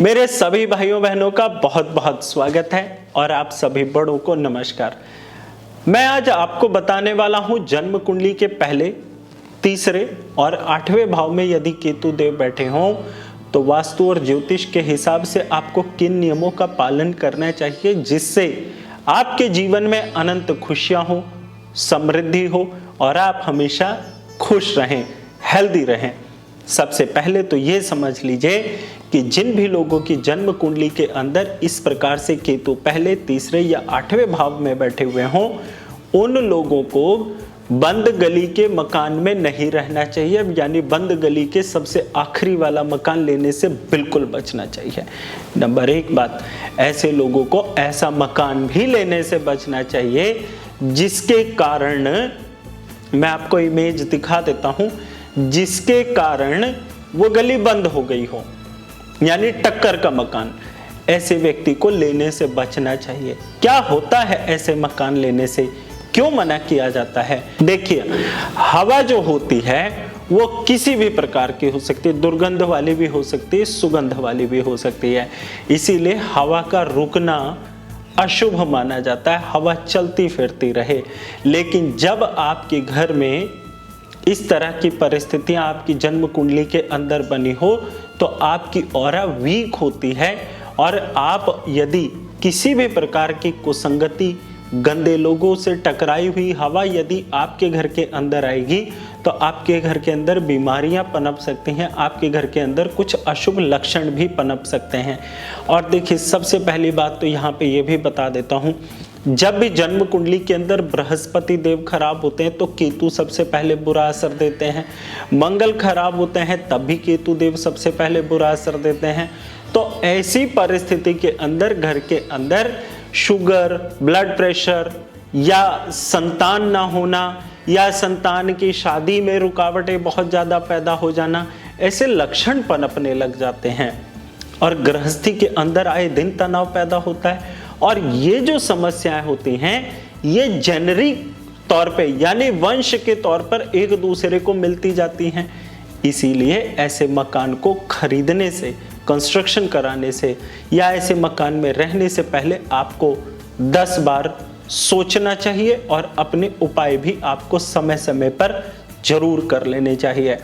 मेरे सभी भाइयों बहनों का बहुत बहुत स्वागत है और आप सभी बड़ों को नमस्कार। मैं आज आपको बताने वाला हूं जन्म कुंडली के पहले, तीसरे और 8वें भाव में यदि केतु देव बैठे हों तो वास्तु और ज्योतिष के हिसाब से आपको किन नियमों का पालन करना चाहिए जिससे आपके जीवन में अनंत खुशियां हो, समृद्धि हो और आप हमेशा खुश रहें, हेल्दी रहें। सबसे पहले तो ये समझ लीजिए कि जिन भी लोगों की जन्म कुंडली के अंदर इस प्रकार से केतु पहले, तीसरे या 8वें भाव में बैठे हुए हों, उन लोगों को बंद गली के मकान में नहीं रहना चाहिए, यानी बंद गली के सबसे आखिरी वाला मकान लेने से बिल्कुल बचना चाहिए। नंबर 1 बात, ऐसे लोगों को ऐसा मकान भी लेने से बचना चाहिए जिसके कारण, मैं आपको इमेज दिखा देता हूं, जिसके कारण वो गली बंद हो गई हो, यानी टक्कर का मकान। ऐसे व्यक्ति को लेने से बचना चाहिए। क्या होता है ऐसे मकान लेने से, क्यों मना किया जाता है? देखिए, हवा जो होती है वो किसी भी प्रकार की हो सकती है, दुर्गंध वाली भी हो सकती है, सुगंध वाली भी हो सकती है। इसीलिए हवा का रुकना अशुभ माना जाता है, हवा चलती फिरती रहे। लेकिन जब आपके घर में इस तरह की परिस्थितियां आपकी जन्म कुंडली के अंदर बनी हो तो आपकी ऑरा वीक होती है और आप यदि किसी भी प्रकार की कुसंगति, गंदे लोगों से टकराई हुई हवा यदि आपके घर के अंदर आएगी तो आपके घर के अंदर बीमारियां पनप सकती हैं, आपके घर के अंदर कुछ अशुभ लक्षण भी पनप सकते हैं। और देखिए, सबसे पहली बात तो यहाँ पे ये भी बता देता हूँ, जब भी जन्म कुंडली के अंदर बृहस्पति देव खराब होते हैं तो केतु सबसे पहले बुरा असर देते हैं। मंगल खराब होते हैं तब भी केतु देव सबसे पहले बुरा असर देते हैं। तो ऐसी परिस्थिति के अंदर घर के अंदर शुगर, ब्लड प्रेशर या संतान ना होना या संतान की शादी में रुकावटें बहुत ज़्यादा पैदा हो जाना, ऐसे लक्षण पनपने लग जाते हैं और गृहस्थी के अंदर आए दिन तनाव पैदा होता है। और ये जो समस्याएं होती हैं ये जेनेरिक तौर पे, यानी वंश के तौर पर एक दूसरे को मिलती जाती हैं। इसीलिए ऐसे मकान को खरीदने से, कंस्ट्रक्शन कराने से या ऐसे मकान में रहने से पहले आपको 10 बार सोचना चाहिए और अपने उपाय भी आपको समय समय पर जरूर कर लेने चाहिए।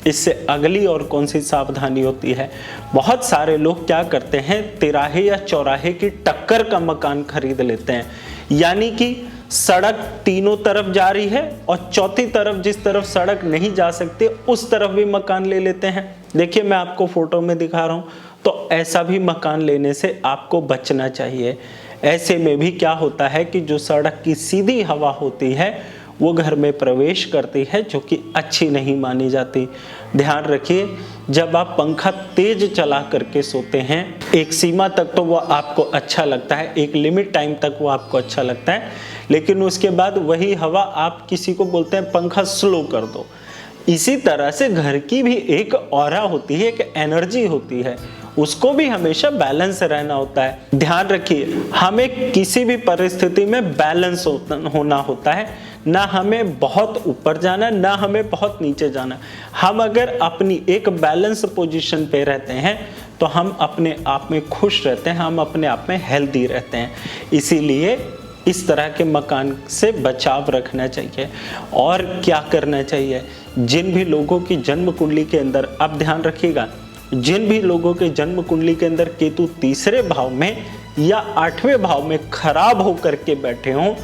इससे अगली और कौन सी सावधानी होती है, बहुत सारे लोग क्या करते हैं, तिराहे या चौराहे की टक्कर का मकान खरीद लेते हैं, यानी कि सड़क तीनों तरफ जा रही है और चौथी तरफ जिस तरफ सड़क नहीं जा सकती उस तरफ भी मकान ले लेते हैं। देखिए, मैं आपको फोटो में दिखा रहा हूं, तो ऐसा भी मकान लेने से आपको बचना चाहिए। ऐसे में भी क्या होता है कि जो सड़क की सीधी हवा होती है वो घर में प्रवेश करती है, जो कि अच्छी नहीं मानी जाती। ध्यान रखिए, जब आप पंखा तेज चला करके सोते हैं, एक सीमा तक तो वो आपको अच्छा लगता है, एक लिमिट टाइम तक वो आपको अच्छा लगता है, लेकिन उसके बाद वही हवा आप किसी को बोलते हैं पंखा स्लो कर दो। इसी तरह से घर की भी एक ऑरा होती है, एक एनर्जी होती है, उसको भी हमेशा बैलेंस रहना होता है। ध्यान रखिए, हमें किसी भी परिस्थिति में बैलेंस होना होता है, ना हमें बहुत ऊपर जाना, ना हमें बहुत नीचे जाना। हम अगर अपनी एक बैलेंस पोजीशन पे रहते हैं तो हम अपने आप में खुश रहते हैं, हम अपने आप में हेल्दी रहते हैं। इसीलिए इस तरह के मकान से बचाव रखना चाहिए। और क्या करना चाहिए, जिन भी लोगों की जन्म कुंडली के अंदर, अब ध्यान रखिएगा, जिन भी लोगों के जन्म कुंडली के अंदर केतु तीसरे भाव में या 8वें भाव में खराब होकर के बैठे हों,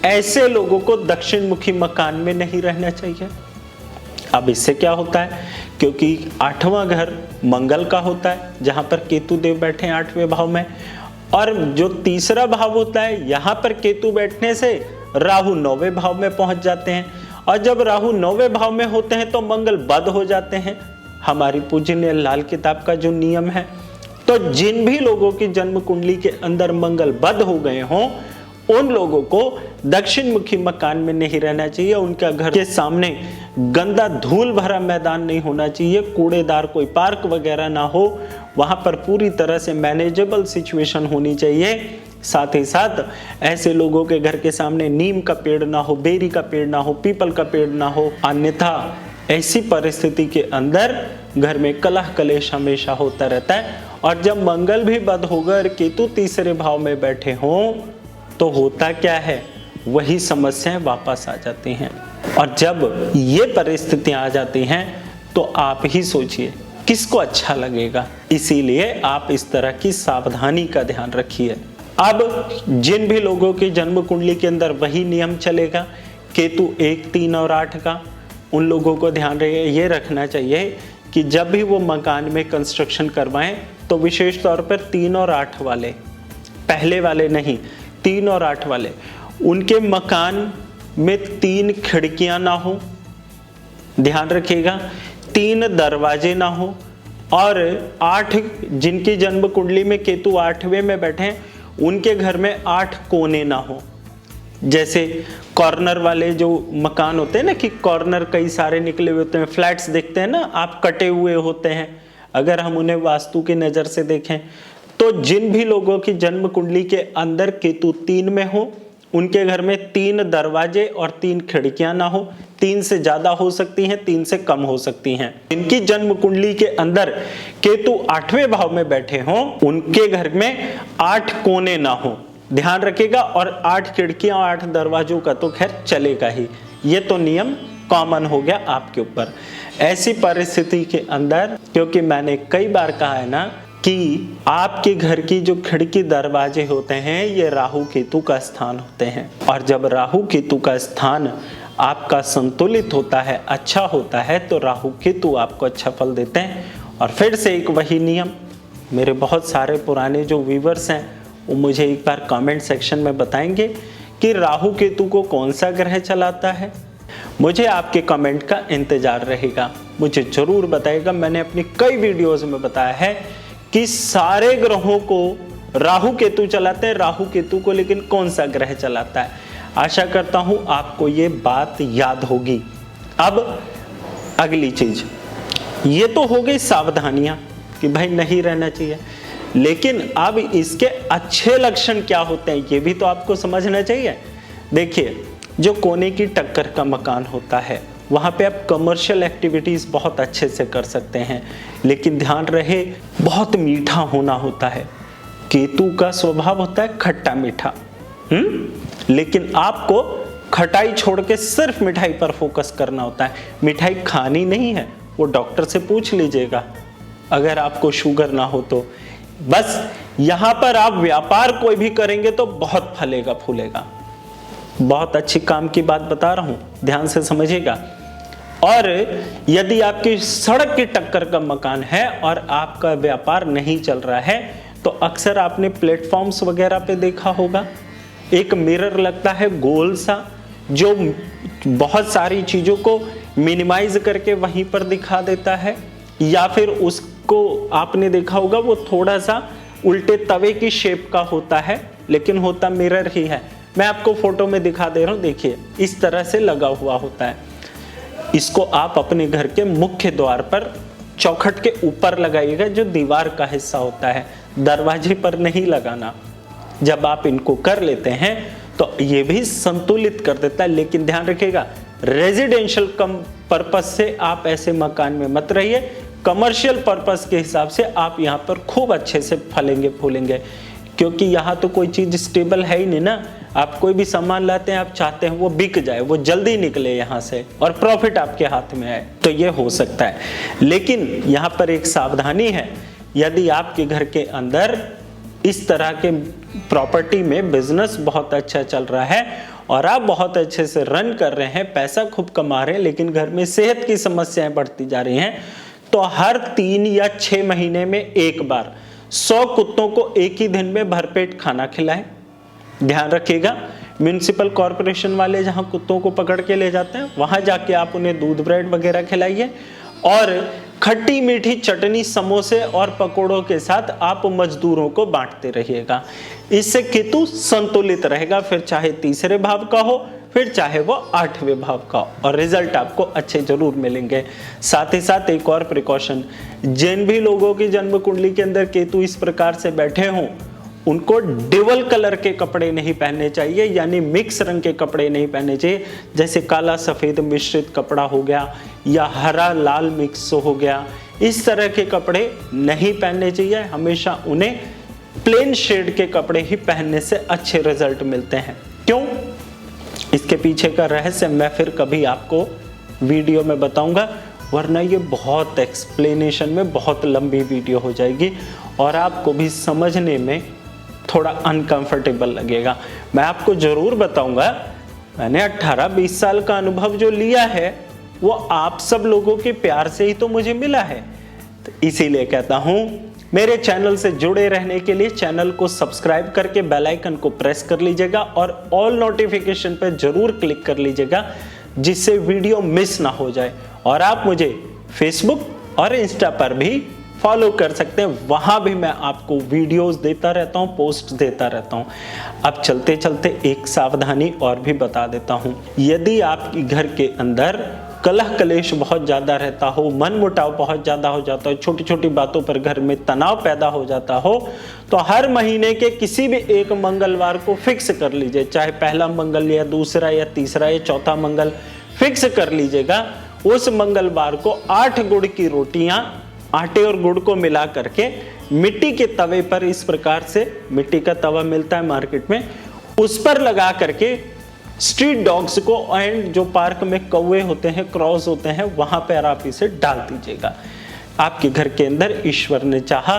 ऐसे लोगों को दक्षिण मुखी मकान में नहीं रहना चाहिए। अब इससे क्या होता है, क्योंकि 8वां घर मंगल का होता है जहां पर केतु देव बैठे हैं 8वें भाव में, और जो तीसरा भाव होता है यहां पर केतु बैठने से राहु 9वें भाव में पहुंच जाते हैं, और जब राहु 9वें भाव में होते हैं तो मंगल बद हो जाते हैं, हमारी पूजनीय लाल किताब का जो नियम है। तो जिन भी लोगों की जन्म कुंडली के अंदर मंगल बद हो गए हों, उन लोगों को दक्षिण मुखी मकान में नहीं रहना चाहिए। उनका घर के सामने गंदा धूल भरा मैदान नहीं होना चाहिए, कूड़ेदार कोई पार्क वगैरह ना हो, वहां पर पूरी तरह से मैनेजेबल सिचुएशन होनी चाहिए। साथ ही साथ ऐसे लोगों के घर के सामने नीम का पेड़ ना हो, बेरी का पेड़ ना हो, पीपल का पेड़ ना हो, अन्यथा ऐसी परिस्थिति के अंदर घर में कलह कलेश हमेशा होता रहता है और जब मंगल भी बद होगा और केतु तीसरे भाव में बैठे हों तो होता क्या है, वही समस्याएं वापस आ जाती हैं। और जब ये परिस्थितियां आ जाती हैं तो आप ही सोचिए किसको अच्छा लगेगा। इसीलिए आप इस तरह की सावधानी का ध्यान रखिए। अब जिन भी लोगों की जन्म कुंडली के अंदर वही नियम चलेगा केतु 1, 3 और 8 का, उन लोगों को ध्यान ये रखना चाहिए कि जब भी वो मकान में कंस्ट्रक्शन करवाएं तो विशेष तौर पर 3 और 8 वाले, पहले वाले नहीं, 3 और 8 वाले, उनके मकान में 3 खिड़कियां ना हो, ध्यान रखिएगा, 3 दरवाजे ना हो, और 8 जिनकी जन्म कुंडली में केतु 8वें में बैठे हैं उनके घर में 8 कोने ना हो। जैसे कॉर्नर वाले जो मकान होते हैं ना, कि कॉर्नर कई सारे निकले हुए होते हैं, फ्लैट्स देखते हैं ना आप, कटे हुए होते हैं, अगर हम उन्हें वास्तु की नज़र से देखें तो जिन भी लोगों की जन्म कुंडली के अंदर केतु 3 में हो उनके घर में 3 दरवाजे और 3 खिड़कियां ना हो। 3 से ज्यादा हो सकती हैं, 3 से कम हो सकती हैं। इनकी जन्म कुंडली के अंदर केतु 8वें भाव में बैठे हों उनके घर में 8 कोने ना हो, ध्यान रखिएगा, और 8 खिड़कियां और 8 दरवाजों का तो खैर चलेगा ही, ये तो नियम कॉमन हो गया आपके ऊपर। ऐसी परिस्थिति के अंदर, क्योंकि मैंने कई बार कहा है ना कि आपके घर की जो खिड़की दरवाजे होते हैं ये राहु केतु का स्थान होते हैं, और जब राहु केतु का स्थान आपका संतुलित होता है, अच्छा होता है, तो राहु केतु आपको अच्छा फल देते हैं। और फिर से एक वही नियम, मेरे बहुत सारे पुराने जो व्यूअर्स हैं वो मुझे एक बार कमेंट सेक्शन में बताएंगे कि राहु केतु को कौन सा ग्रह चलाता है। मुझे आपके कमेंट का इंतजार रहेगा, मुझे जरूर बताइएगा। मैंने अपनी कई वीडियोस में बताया है कि सारे ग्रहों को राहु केतु चलाते हैं, राहु केतु को लेकिन कौन सा ग्रह चलाता है। आशा करता हूं आपको ये बात याद होगी। अब अगली चीज, ये तो हो गई सावधानियां कि भाई नहीं रहना चाहिए, लेकिन अब इसके अच्छे लक्षण क्या होते हैं ये भी तो आपको समझना चाहिए। देखिए, जो कोने की टक्कर का मकान होता है वहाँ पे आप कमर्शियल एक्टिविटीज़ बहुत अच्छे से कर सकते हैं, लेकिन ध्यान रहे बहुत मीठा होना होता है। केतु का स्वभाव होता है खट्टा मीठा, लेकिन आपको खटाई छोड़ के सिर्फ मिठाई पर फोकस करना होता है। मिठाई खानी नहीं है, वो डॉक्टर से पूछ लीजिएगा अगर आपको शुगर ना हो तो। बस यहाँ पर आप व्यापार कोई भी करेंगे तो बहुत फलेगा फूलेगा। बहुत अच्छी काम की बात बता रहा हूं, ध्यान से समझिएगा। और यदि आपकी सड़क की टक्कर का मकान है और आपका व्यापार नहीं चल रहा है तो अक्सर आपने प्लेटफॉर्म्स वगैरह पे देखा होगा, एक मिरर लगता है गोल सा जो बहुत सारी चीजों को मिनिमाइज करके वहीं पर दिखा देता है, या फिर उसको आपने देखा होगा वो थोड़ा सा उल्टे तवे की शेप का होता है लेकिन होता मिरर ही है। मैं आपको फोटो में दिखा दे रहा हूं, देखिए इस तरह से लगा हुआ होता है। इसको आप अपने घर के मुख्य द्वार पर चौखट के ऊपर लगाइएगा, जो दीवार का हिस्सा होता है, दरवाजे पर नहीं लगाना। जब आप इनको कर लेते हैं तो ये भी संतुलित कर देता है, लेकिन ध्यान रखिएगा रेजिडेंशियल कम पर्पस से आप ऐसे मकान में मत रहिए। कमर्शियल पर्पस के हिसाब से आप यहाँ पर खूब अच्छे से फलेंगे फूलेंगे, क्योंकि यहाँ तो कोई चीज स्टेबल है ही नहीं ना। आप कोई भी सामान लाते हैं, आप चाहते हैं वो बिक जाए, वो जल्दी निकले यहाँ से और प्रॉफिट आपके हाथ में आए, तो ये हो सकता है। लेकिन यहाँ पर एक सावधानी है, यदि आपके घर के अंदर इस तरह के प्रॉपर्टी में बिजनेस बहुत अच्छा चल रहा है और आप बहुत अच्छे से रन कर रहे हैं, पैसा खूब कमा रहे हैं, लेकिन घर में सेहत की समस्याएं बढ़ती जा रही हैं, तो हर 3 या 6 महीने में एक बार 100 कुत्तों को एक ही दिन में भरपेट खाना खिलाएं। ध्यान रखिएगा, म्युनिसिपल कॉरपोरेशन वाले जहां कुत्तों को पकड़ के ले जाते हैं वहां जाके आप उन्हें दूध ब्रेड वगैरह खिलाइए, और खट्टी मीठी चटनी समोसे और पकोड़ों के साथ आप मजदूरों को बांटते रहिएगा। इससे केतु संतुलित रहेगा, फिर चाहे तीसरे भाव का हो फिर चाहे वो 8वें भाव का, और रिजल्ट आपको अच्छे जरूर मिलेंगे। साथ ही साथ एक और प्रिकॉशन, जिन भी लोगों की जन्म कुंडली के अंदर केतु इस प्रकार से बैठे हों उनको डबल कलर के कपड़े नहीं पहनने चाहिए, यानी मिक्स रंग के कपड़े नहीं पहनने चाहिए, जैसे काला सफेद मिश्रित कपड़ा हो गया या हरा लाल मिक्स हो गया। इस तरह के कपड़े नहीं पहनने चाहिए। हमेशा उन्हें प्लेन शेड के कपड़े ही पहनने से अच्छे रिजल्ट मिलते हैं। क्यों? इसके पीछे का रहस्य मैं फिर कभी आपको वीडियो में बताऊंगा, वरना ये बहुत एक्सप्लेनेशन में बहुत लंबी वीडियो हो जाएगी और आपको भी समझने में थोड़ा अनकंफर्टेबल लगेगा। मैं आपको जरूर बताऊंगा, मैंने 18-20 साल का अनुभव जो लिया है वो आप सब लोगों के प्यार से ही तो मुझे मिला है। तो इसीलिए कहता हूं, मेरे चैनल से जुड़े रहने के लिए चैनल को सब्सक्राइब करके बेल आइकन को प्रेस कर लीजिएगा और ऑल नोटिफिकेशन पर जरूर क्लिक कर लीजिएगा, जिससे वीडियो मिस ना हो जाए। और आप मुझे फेसबुक और इंस्टा पर भी फॉलो कर सकते हैं, वहां भी मैं आपको वीडियोस देता रहता हूं, पोस्ट देता रहता हूं। अब चलते चलते एक सावधानी और भी बता देता हूं। यदि आपके घर के अंदर कलह कलेश बहुत ज्यादा रहता हो, मन मुटाव बहुत ज्यादा हो जाता हो, छोटी छोटी बातों पर घर में तनाव पैदा हो जाता हो, तो हर महीने के किसी भी एक मंगलवार को फिक्स कर लीजिए, चाहे पहला मंगल या दूसरा या तीसरा या चौथा मंगल फिक्स कर लीजिएगा। उस मंगलवार को 8 गुड़ की रोटियां आटे और गुड़ को मिला करके मिट्टी के तवे पर, इस प्रकार से मिट्टी का तवा मिलता है मार्केट में, उस पर लगा करके स्ट्रीट डॉग्स को एंड जो पार्क में कौवे होते हैं, क्रॉस होते हैं, वहां पर आप इसे डाल दीजिएगा। आपके घर के अंदर ईश्वर ने चाहा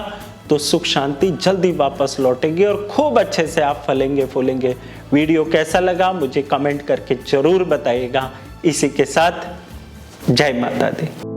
तो सुख शांति जल्दी वापस लौटेगी और खूब अच्छे से आप फलेंगे फूलेंगे। वीडियो कैसा लगा मुझे कमेंट करके जरूर बताइएगा। इसी के साथ जय माता दी।